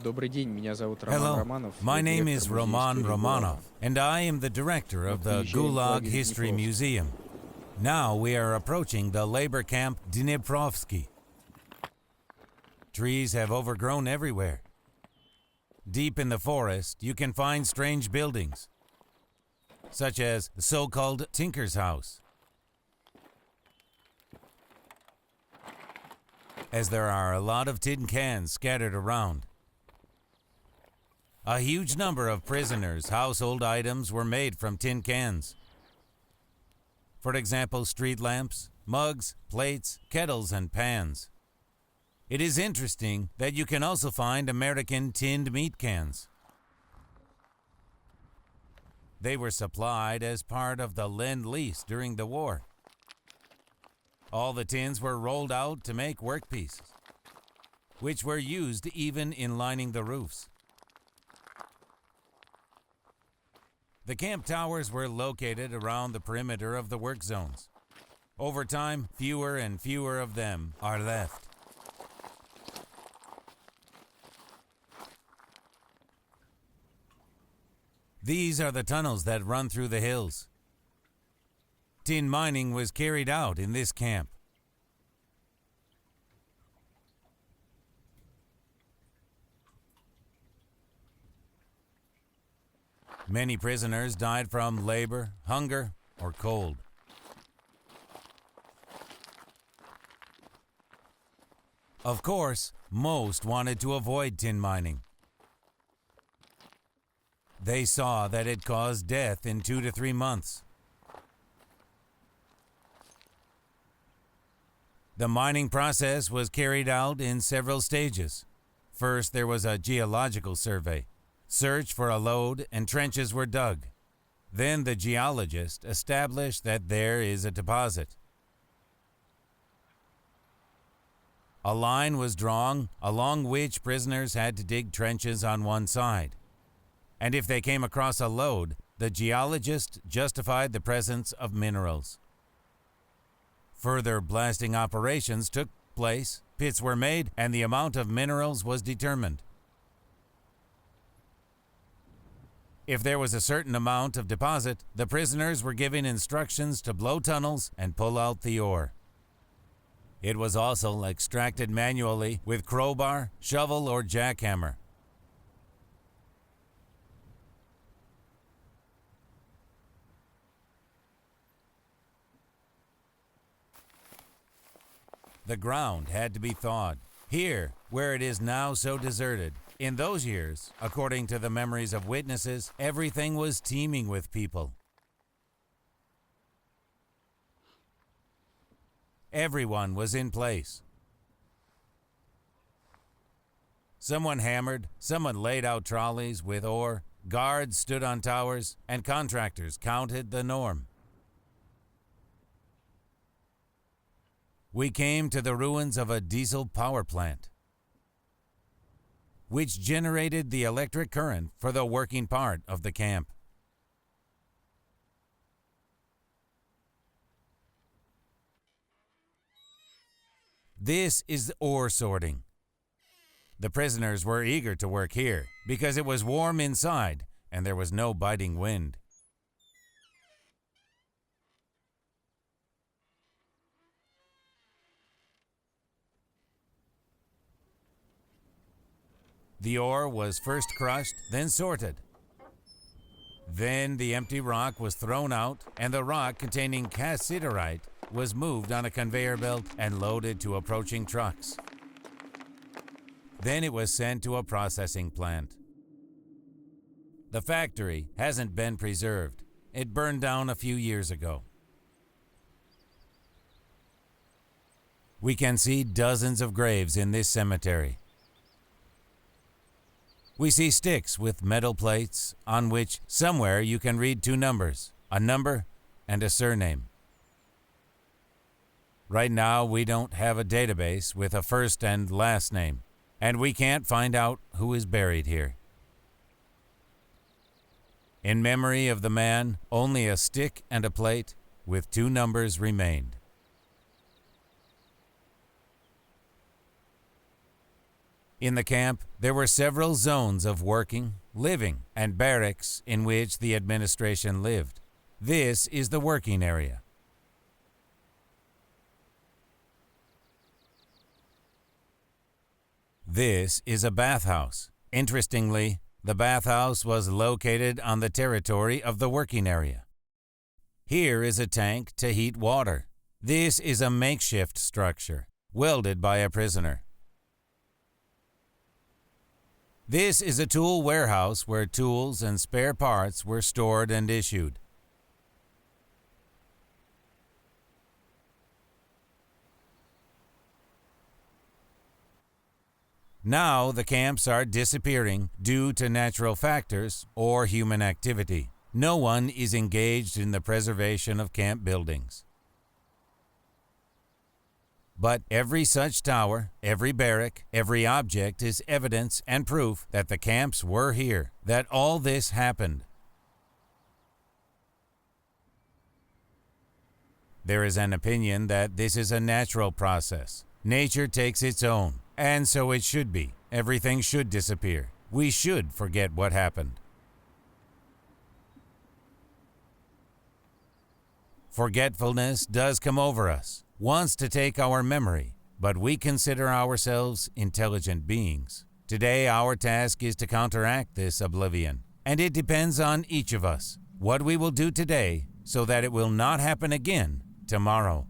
Добрый день, меня зовут Роман Hello, Романов. my Я name директор is Музея Roman истории ГУЛАГа. Romanov, and I am the director of the приезжаем в Gulag лагерь History Днепровский. Museum. Now we are approaching the labor camp Dniprovsky. Trees have overgrown everywhere. Deep in the forest, you can find strange buildings, such as the so-called Tinker's House, as there are a lot of tin cans scattered around. A huge number of prisoners' household items were made from tin cans. For example, street lamps, mugs, plates, kettles, and pans. It is interesting that you can also find American tinned meat cans. They were supplied as part of the Lend-Lease during the war. All the tins were rolled out to make workpieces, which were used even in lining the roofs. The camp towers were located around the perimeter of the work zones. Over time, fewer and fewer of them are left. These are the tunnels that run through the hills. Tin mining was carried out in this camp. Many prisoners died from labor, hunger, or cold. Of course, most wanted to avoid tin mining. They saw that it caused death in 2 to 3 months. The mining process was carried out in several stages. First, there was a geological survey. Search for a lode and trenches were dug. Then the geologist established that there is a deposit. A line was drawn along which prisoners had to dig trenches on one side. And if they came across a lode, the geologist justified the presence of minerals. Further blasting operations took place, pits were made, and the amount of minerals was determined. If there was a certain amount of deposit, the prisoners were given instructions to blow tunnels and pull out the ore. It was also extracted manually with crowbar, shovel, or jackhammer. The ground had to be thawed. Here, where it is now so deserted, in those years, according to the memories of witnesses, everything was teeming with people. Everyone was in place. Someone hammered, someone laid out trolleys with ore, guards stood on towers, and contractors counted the norm. We came to the ruins of a diesel power plant, which generated the electric current for the working part of the camp. This is ore sorting. The prisoners were eager to work here because it was warm inside and there was no biting wind. The ore was first crushed, then sorted. Then the empty rock was thrown out, and the rock containing cassiterite was moved on a conveyor belt and loaded to approaching trucks. Then it was sent to a processing plant. The factory hasn't been preserved. It burned down a few years ago. We can see dozens of graves in this cemetery. We see sticks with metal plates on which somewhere you can read 2 numbers, a number and a surname. Right now, we don't have a database with a first and last name, and we can't find out who is buried here. In memory of the man, only a stick and a plate with 2 numbers remained. In the camp, there were several zones of working, living, and barracks in which the administration lived. This is the working area. This is a bathhouse. Interestingly, the bathhouse was located on the territory of the working area. Here is a tank to heat water. This is a makeshift structure, welded by a prisoner. This is a tool warehouse where tools and spare parts were stored and issued. Now the camps are disappearing due to natural factors or human activity. No one is engaged in the preservation of camp buildings. But every such tower, every barrack, every object is evidence and proof that the camps were here, that all this happened. There is an opinion that this is a natural process. Nature takes its own, and so it should be. Everything should disappear. We should forget what happened. Forgetfulness does come over us, wants to take our memory, but we consider ourselves intelligent beings. Today, our task is to counteract this oblivion, and it depends on each of us what we will do today so that it will not happen again tomorrow.